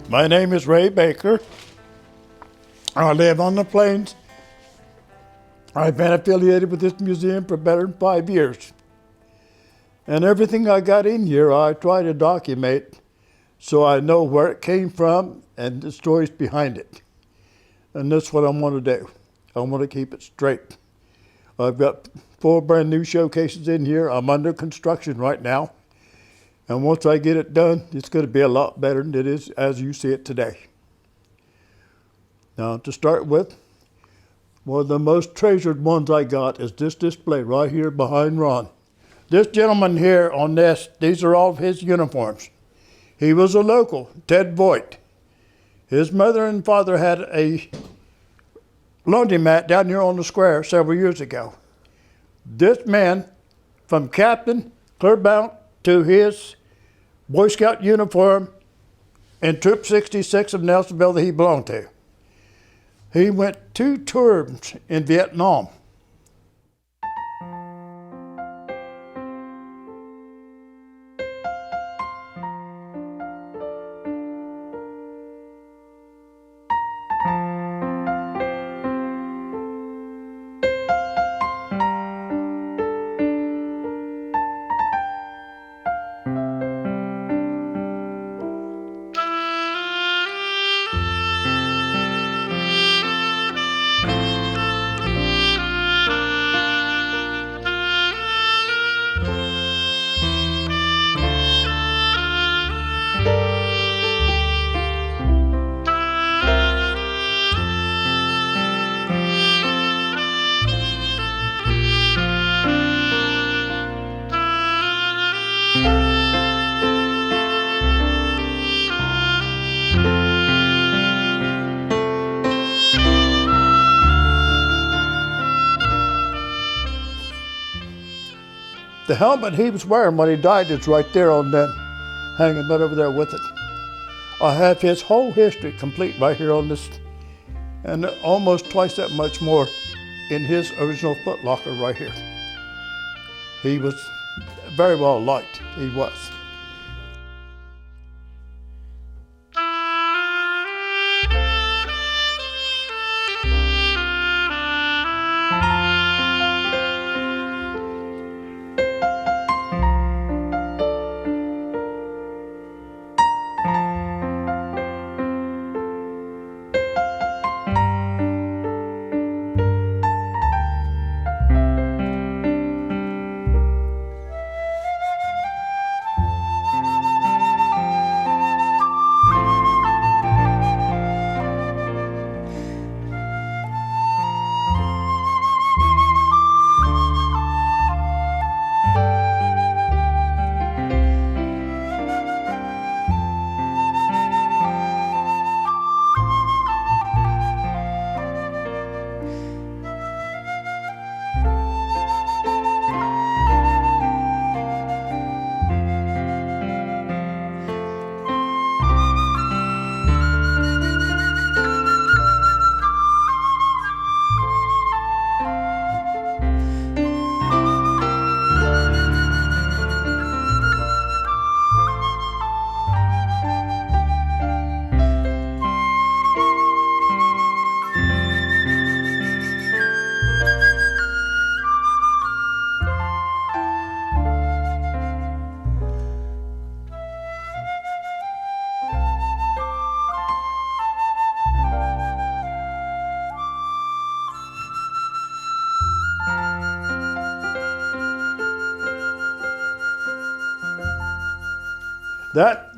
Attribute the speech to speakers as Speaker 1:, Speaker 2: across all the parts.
Speaker 1: My name is Ray Baker. I live on the plains. I've been affiliated with this museum for better than 5 years. And everything I got in here, I try to document so I know where it came from and the stories behind it. And that's what I want to do. I want to keep it straight. I've got 4 brand new showcases in here. I'm under construction right now. And once I get it done, it's going to be a lot better than it is as you see it today. Now, to start with, one of the most treasured ones I got is this display right here behind Ron. This gentleman here on this, these are all of his uniforms. He was a local, Ted Voigt. His mother and father had a laundromat down here on the square several years ago. This man, from captain, clear bound to his Boy Scout uniform in Troop 66 of Nelsonville that he belonged to. He went 2 tours in Vietnam. The helmet he was wearing when he died is right there on that, hanging right over there with it. I have his whole history complete right here on this, and almost twice that much more in his original foot locker right here. He was very well liked, he was.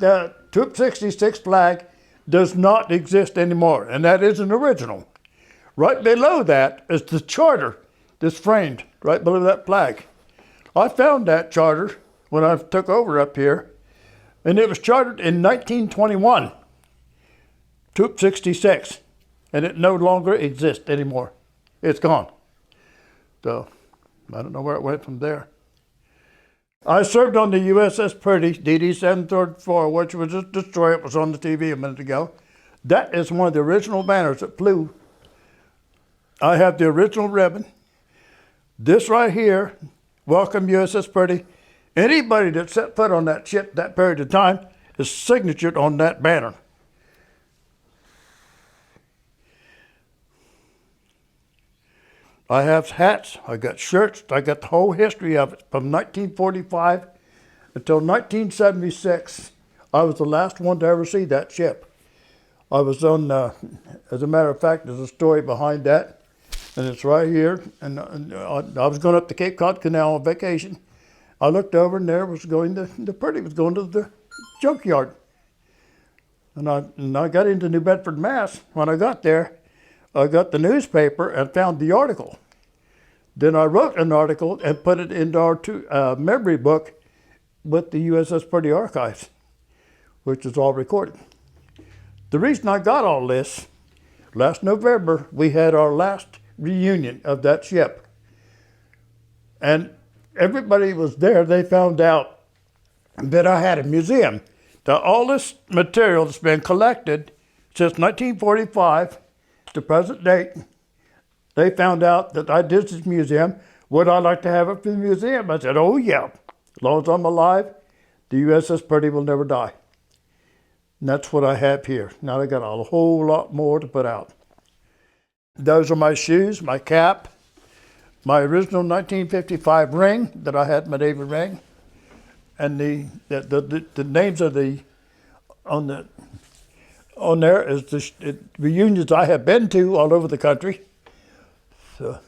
Speaker 1: That Troop 66 flag does not exist anymore, and that is an original. Right below that is the charter that's framed right below that flag. I found that charter when I took over up here, and it was chartered in 1921, Troop 66, and it no longer exists anymore. It's gone. So I don't know where it went from there. I served on the USS Purdy, DD 734, which was just destroyed. It was on the TV a minute ago. That is one of the original banners that flew. I have the original ribbon. This right here, welcome USS Purdy. Anybody that set foot on that ship that period of time is signatured on that banner. I have hats, I got shirts, I got the whole history of it from 1945 until 1976. I was the last one to ever see that ship. I was on, as a matter of fact, there's a story behind that, and it's right here. And I was going up the Cape Cod Canal on vacation. I looked over, and there was going the Pretty was going to the junkyard. And I got into New Bedford, Mass. When I got there, I got the newspaper and found the article. Then I wrote an article and put it into our memory book with the USS Pretty archives, which is all recorded. The reason I got all this, last November, we had our last reunion of that ship. And everybody was there. They found out that I had a museum. Now, all this material that's been collected since 1945 to present date, they found out that I did this museum. Would I like to have it for the museum? I said, oh yeah, as long as I'm alive, the USS Pretty will never die. And that's what I have here. Now I got a whole lot more to put out. Those are my shoes, my cap, my original 1955 ring that I had, my Navy ring, and the names of on there is the reunions I have been to all over the country. So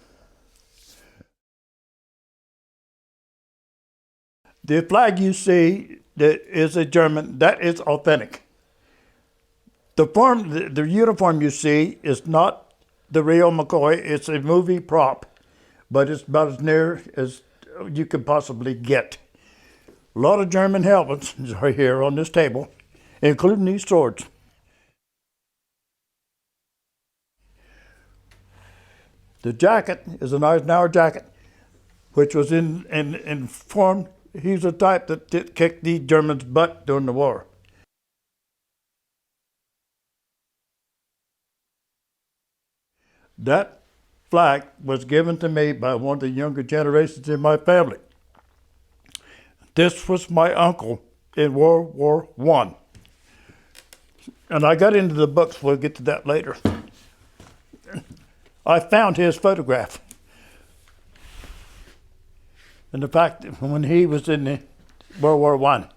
Speaker 1: the flag you see that is a German, that is authentic. The uniform you see is not the real McCoy. It's a movie prop, but it's about as near as you could possibly get. A lot of German helmets are here on this table, including these swords. The jacket is an Eisenhower jacket, which was in form. He's the type that kicked the Germans' butt during the war. That flag was given to me by one of the younger generations in my family. This was my uncle in World War I. And I got into the books, we'll get to that later. I found his photograph. And the fact that when he was in the World War I,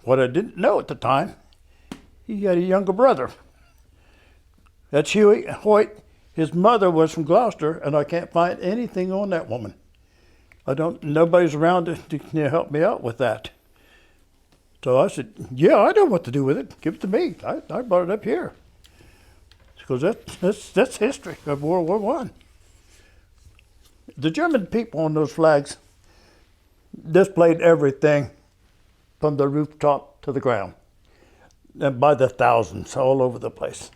Speaker 1: what I didn't know at the time, he had a younger brother. That's Huey Hoyt. His mother was from Gloucester, and I can't find anything on that woman. Nobody's around to help me out with that. So I said, yeah, I know what to do with it. Give it to me. I brought it up here. Because that's history of World War I. The German people on those flags displayed everything from the rooftop to the ground, and by the thousands all over the place.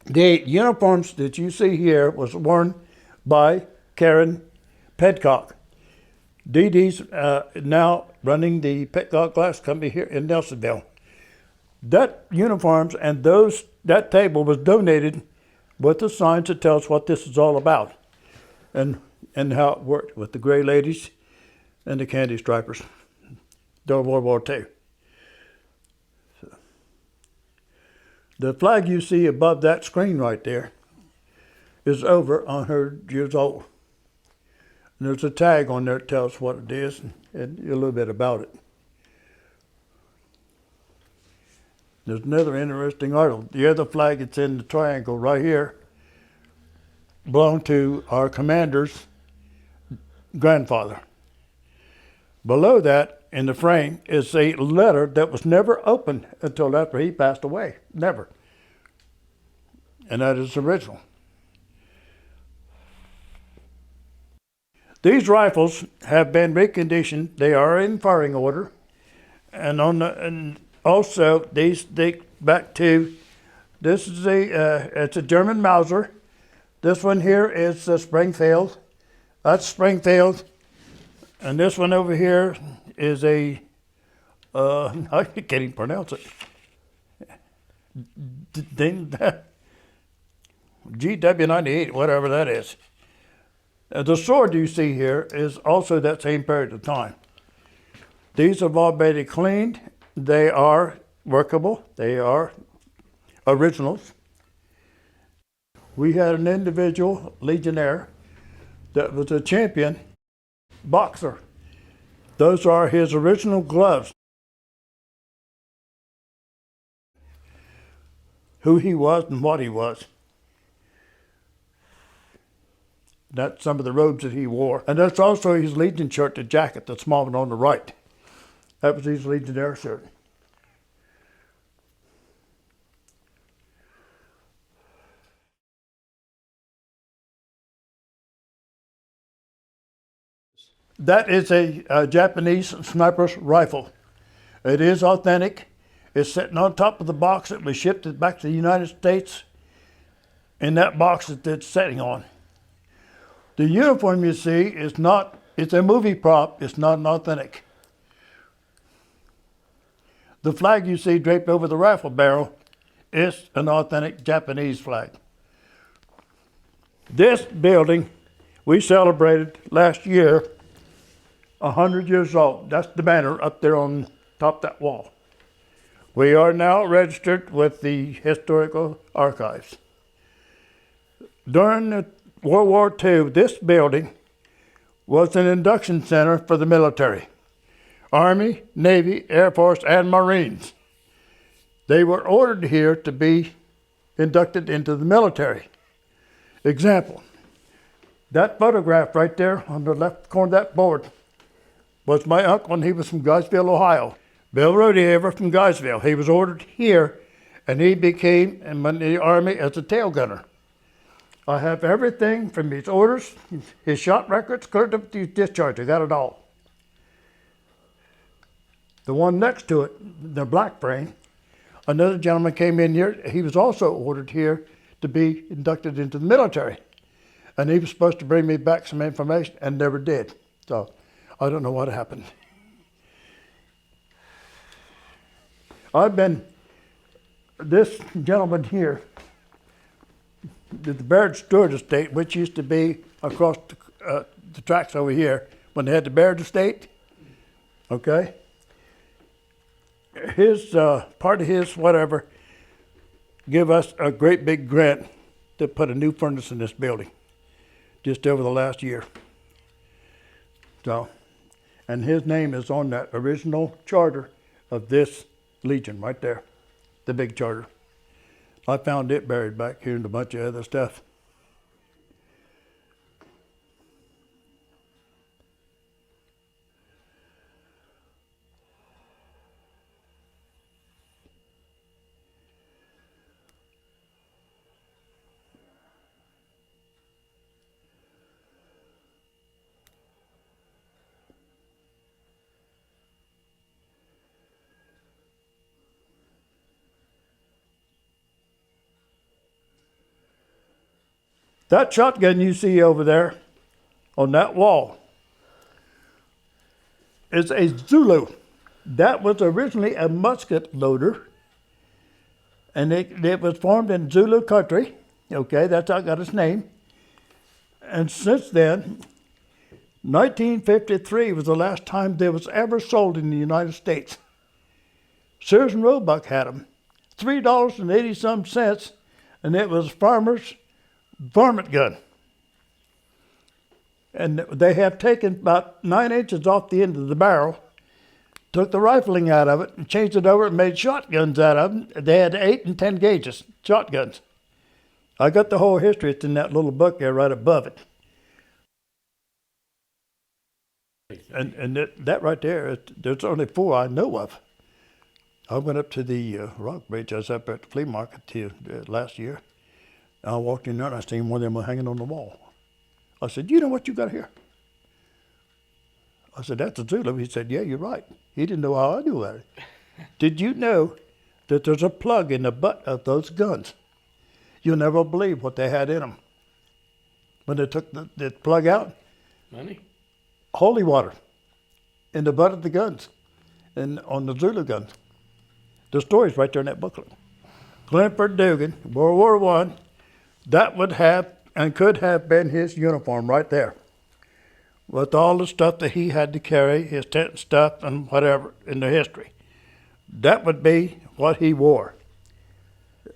Speaker 1: The uniforms that you see here was worn by Karen Pedcock. Dee Dee's now running the Pedcock Glass Company here in Nelsonville. That uniforms and that table was donated with the signs that tells what this is all about, and how it worked with the Gray Ladies and the Candy Stripers during World War II. The flag you see above that screen right there is over 100 years old. And there's a tag on there that tells what it is and a little bit about it. There's another interesting article. The other flag that's in the triangle right here belonged to our commander's grandfather. Below that, in the frame, is a letter that was never opened until after he passed away. Never. And that is original. These rifles have been reconditioned. They are in firing order. And also these date back to, this is it's a German Mauser. This one here is Springfield. That's Springfield. And this one over here is I can't even pronounce it. GW98, whatever that is. The sword you see here is also that same period of time. These have all been cleaned. They are workable. They are originals. We had an individual legionnaire that was a champion boxer. Those are his original gloves. Who he was and what he was. That's some of the robes that he wore. And that's also his Legion shirt, the jacket, the small one on the right. That was his Legionnaire shirt. That is a Japanese sniper's rifle. It is authentic. It's sitting on top of the box that was shipped back to the United States in that box that it's sitting on. The uniform you see is not, it's a movie prop, it's not an authentic. The flag you see draped over the rifle barrel is an authentic Japanese flag. This building we celebrated last year 100 years old. That's the banner up there on top of that wall. We are now registered with the Historical Archives. During World War II, this building was an induction center for the military. Army, Navy, Air Force, and Marines. They were ordered here to be inducted into the military. Example, that photograph right there on the left corner of that board was my uncle, and he was from Guysville, Ohio. Bill Rodehaver from Guysville. He was ordered here, and he became in the Army as a tail gunner. I have everything from his orders, his shot records, cleared up to his discharge. I got it all. The one next to it, the black frame, another gentleman came in here. He was also ordered here to be inducted into the military. And he was supposed to bring me back some information and never did. So I don't know what happened. This gentleman here, the Baird Stewart estate, which used to be across the tracks over here when they had the Baird estate, okay? Part of his whatever give us a great big grant to put a new furnace in this building just over the last year. So, and his name is on that original charter of this Legion right there, the big charter. I found it buried back here and a bunch of other stuff. That shotgun you see over there on that wall is a Zulu. That was originally a musket loader, and it was formed in Zulu country. Okay, that's how it got its name. And since then, 1953 was the last time they was ever sold in the United States. Sears and Roebuck had them, $3.80 and it was farmer's varmint gun. And they have taken about 9 inches off the end of the barrel, took the rifling out of it and changed it over and made shotguns out of them. They had 8 and 10 gauges, shotguns. I got the whole history. It's in that little book there right above it. And that right there, there's only 4 I know of. I went up to the Rock Bridge. I was up at the flea market last year. I walked in there and I seen one of them hanging on the wall. I said, you know what you got here? I said, that's a Zulu. He said, yeah, you're right. He didn't know how I knew about it. Did you know that there's a plug in the butt of those guns? You'll never believe what they had in them. When they took the plug out,
Speaker 2: Money?
Speaker 1: Holy water in the butt of the guns and on the Zulu guns. The story's right there in that booklet. Glenford Dugan, World War I, that would have and could have been his uniform right there. With all the stuff that he had to carry, his tent stuff and whatever in the history. That would be what he wore.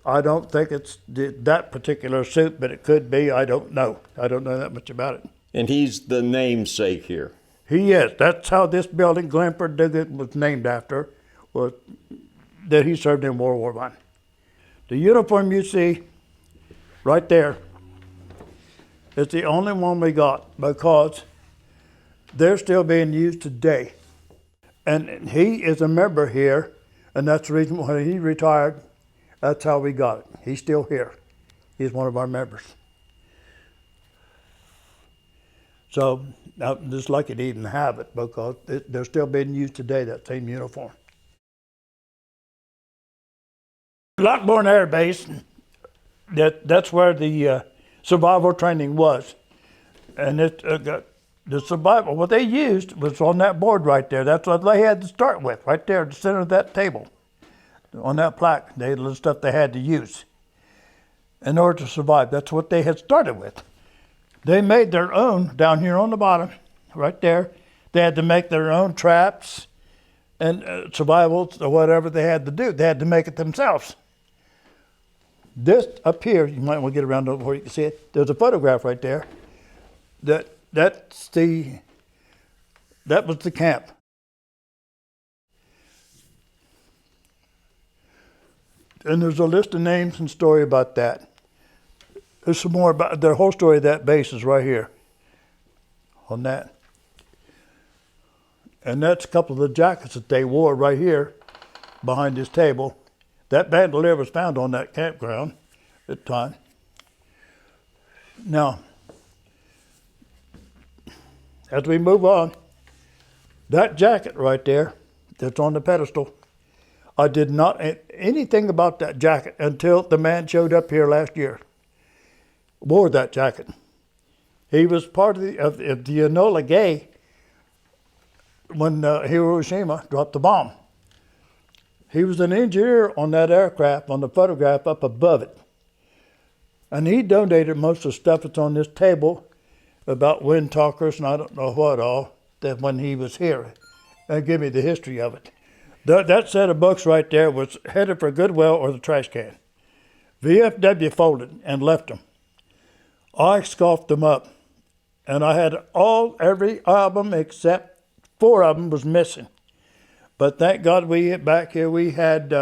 Speaker 1: I don't think it's that particular suit, but it could be. I don't know. I don't know that much about it.
Speaker 2: And he's the namesake here.
Speaker 1: He is. That's how this building, Glenford Dugan, was named after, was that he served in World War I. The uniform you see right there is the only one we got because they're still being used today. And he is a member here, and that's the reason when he retired, that's how we got it. He's still here. He's one of our members. So I'm just lucky to even have it because they're still being used today, that same uniform. Lockbourne Air Base, that's where the survival training was. And the survival, what they used was on that board right there. That's what they had to start with, right there at the center of that table. On that plaque, they had the stuff they had to use in order to survive. That's what they had started with. They made their own down here on the bottom, right there. They had to make their own traps and survivals or whatever they had to do. They had to make it themselves. This up here, you might want to get around over where you can see it. There's a photograph right there. That was the camp. And there's a list of names and story about that. There's some more about the whole story of that base is right here on that. And that's a couple of the jackets that they wore right here behind this table. That bandolier was found on that campground at the time. Now, as we move on, that jacket right there that's on the pedestal, I did not anything about that jacket until the man showed up here last year. Wore that jacket. He was part of the Enola Gay when Hiroshima dropped the bomb. He was an engineer on that aircraft on the photograph up above it. And he donated most of the stuff that's on this table about wind talkers and I don't know what all, that when he was here. And give me the history of it. That set of books right there was headed for Goodwill or the trash can. VFW folded and left them. I scoffed them up. And I had every album except 4 of them was missing. But thank God back here we had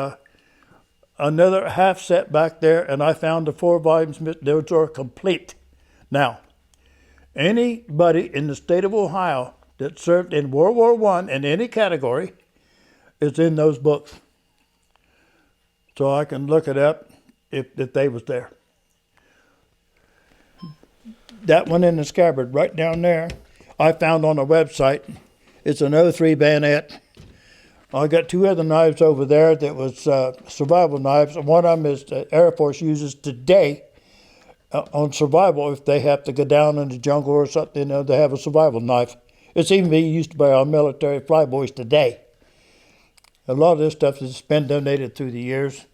Speaker 1: another half set back there, and I found the 4 volumes. Those are complete. Now, anybody in the state of Ohio that served in World War I in any category is in those books. So I can look it up if they was there. That one in the scabbard right down there, I found on a website. It's an 03 bayonet. I got 2 other knives over there that was survival knives. One of them is the Air Force uses today on survival if they have to go down in the jungle or something. They have a survival knife. It's even being used by our military flyboys today. A lot of this stuff has been donated through the years.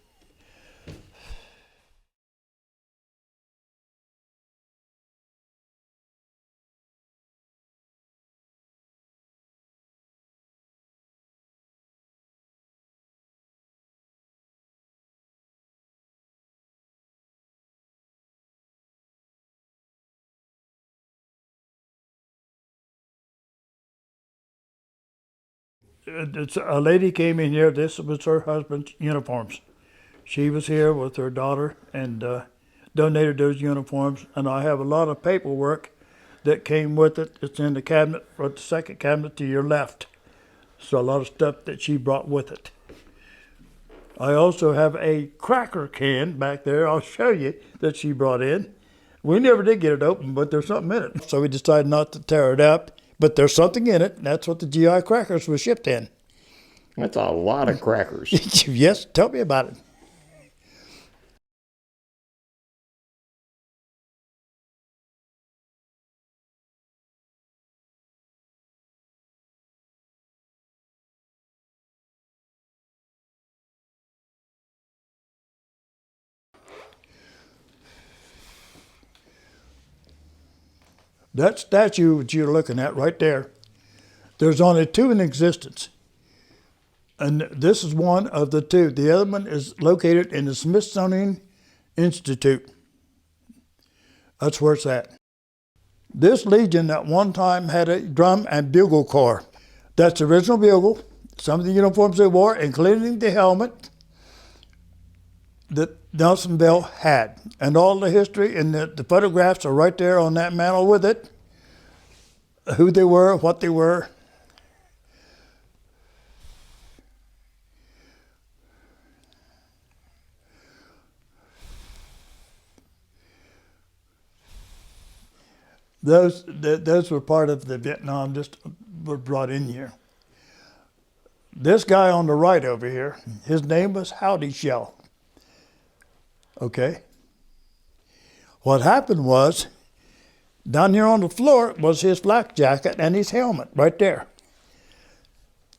Speaker 1: A lady came in here. This was her husband's uniforms. She was here with her daughter and donated those uniforms. And I have a lot of paperwork that came with it. It's in the cabinet, or the second cabinet to your left. So a lot of stuff that she brought with it. I also have a cracker can back there. I'll show you that she brought in. We never did get it open, but there's something in it. So we decided not to tear it up. But there's something in it, and that's what the GI crackers were shipped in.
Speaker 2: That's a lot of crackers.
Speaker 1: Yes, tell me about it. That statue that you're looking at right there, there's only 2 in existence. 1 is the Nelsonville statue, and the other is the Southeastern Ohio statue. They're both 2 in existence. That statue that you're looking at right there, there's only 2 in existence. 1 is the Nelsonville statue, and the other is the Southeastern Ohio statue. There's only 2 in existence. And this is one of the two. The other one is located in the Smithsonian Institute. That's where it's at. This Legion at one time had a drum and bugle corps. That's the original bugle, some of the uniforms they wore, including the helmet that Nelsonville had. And all the history and the photographs are right there on that mantle with it. Who they were, what they were. Those were part of the Vietnam, just were brought in here. This guy on the right over here, his name was Howdy Shell. Okay? What happened was, down here on the floor was his flak jacket and his helmet right there.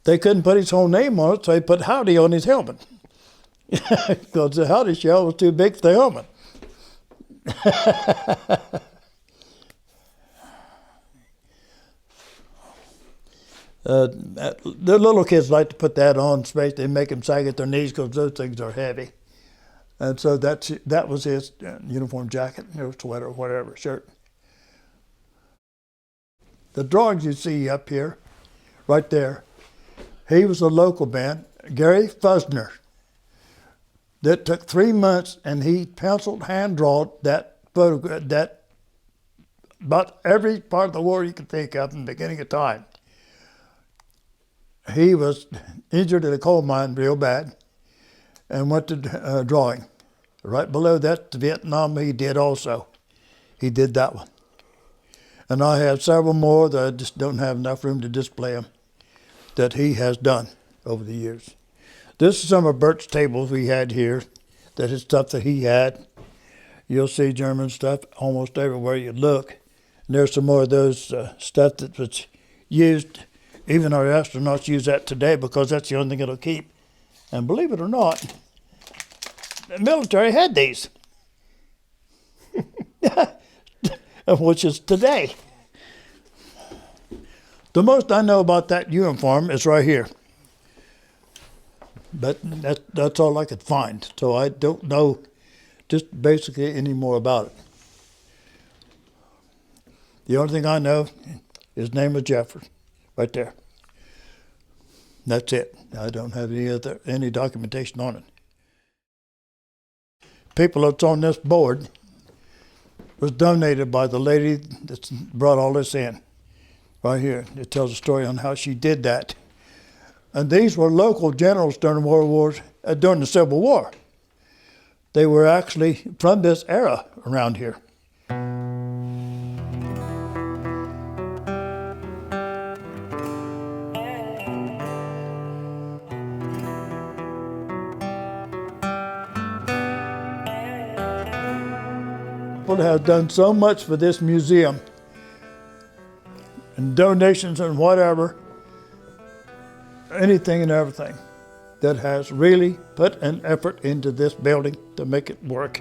Speaker 1: They couldn't put his whole name on it, so they put Howdy on his helmet. Because the Howdy Shell was too big for the helmet. The little kids like to put that on space. They make them sag at their knees because those things are heavy. And so that was his uniform jacket, or sweater, or whatever, shirt. The drawings you see up here, right there, he was a local band, Gary Fusner. That took 3 months, and he penciled, hand-drawn that photograph, that about every part of the war you could think of in the beginning of time. He was injured in a coal mine real bad and went to drawing. Right below that, the Vietnam he did also. He did that one. And I have several more that I just don't have enough room to display them that he has done over the years. This is some of Bert's tables we had here. That is stuff that he had. You'll see German stuff almost everywhere you look. And there's some more of those stuff that was used. Even our astronauts use that today because that's the only thing it'll keep. And believe it or not, the military had these, which is today. The most I know about that uniform is right here. But that's all I could find. So I don't know just basically any more about it. The only thing I know, his name was Jeffrey. Right there. That's it. I don't have any documentation on it. People that's on this board was donated by the lady that brought all this in. Right here. It tells a story on how she did that. And these were local generals during during the Civil War. They were actually from this era around here. People have done so much for this museum, and donations and whatever, anything and everything, that has really put an effort into this building to make it work.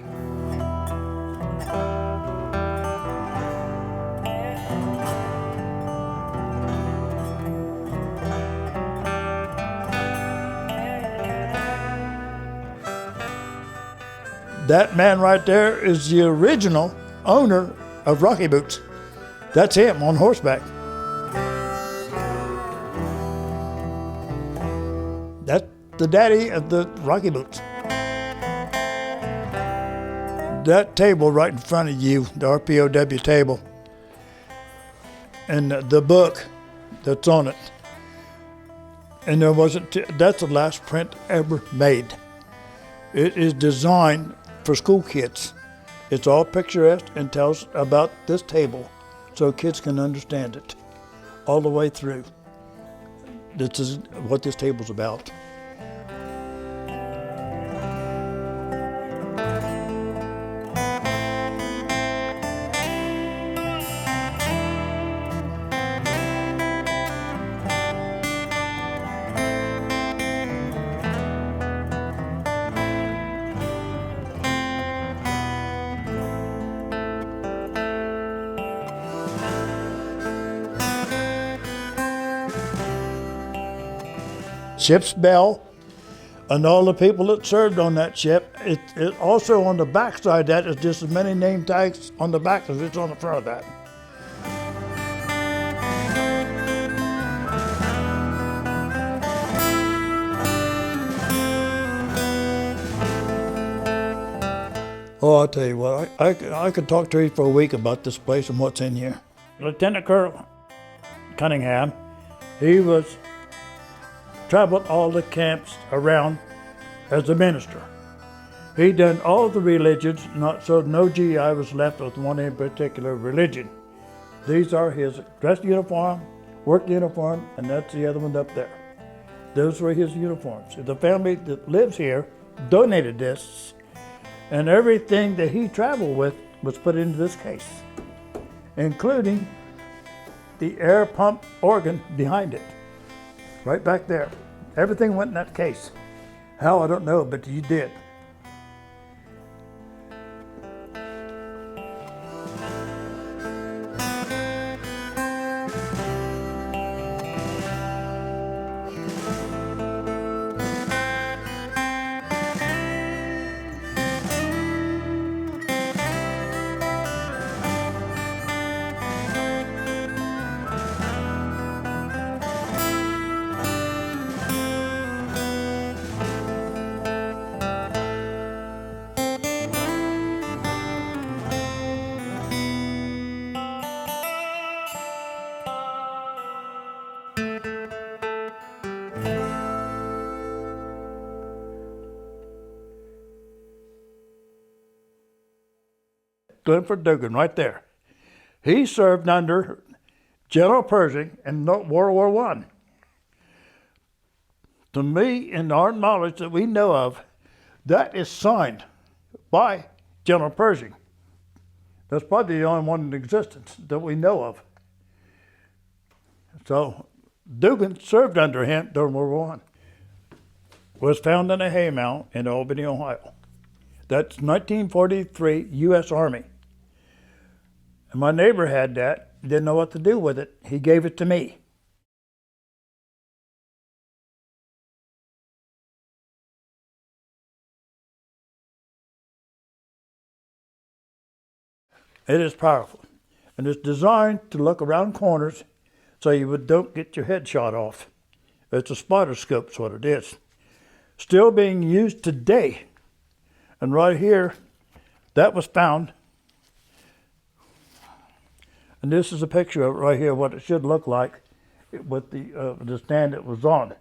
Speaker 1: That man right there is the original owner of Rocky Boots. That's him on horseback. That's the daddy of the Rocky Boots. That table right in front of you, the RPOW table, and the book that's on it. And that's the last print ever made. It is designed for school kids. It's all picturesque and tells about this table so kids can understand it all the way through. This is what this table's about. ship's bell, and all the people that served on that ship. It also on the back side of that is just as many name tags on the back as it's on the front of that. Oh, I'll tell you what, I could talk to you for a week about this place and what's in here. Lieutenant Colonel Cunningham, he traveled all the camps around as a minister. He done all the religions, so no GI was left with one in particular religion. These are his dress uniform, work uniform, and that's the other one up there. Those were his uniforms. The family that lives here donated this, and everything that he traveled with was put into this case, including the air pump organ behind it, right back there. Everything went in that case. How, I don't know, but you did. Glenford Dugan, right there. He served under General Pershing in World War I. To me, in our knowledge that we know of, that is signed by General Pershing. That's probably the only one in existence that we know of. So Dugan served under him during World War I. Was found in a haymow in Albany, Ohio. That's 1943 U.S. Army. And my neighbor had that, didn't know what to do with it. He gave it to me. It is powerful. And it's designed to look around corners so you don't get your head shot off. It's a spotter scope, is what it is. Still being used today. And right here, that was found. And this is a picture of it right here, what it should look like with the stand it was on.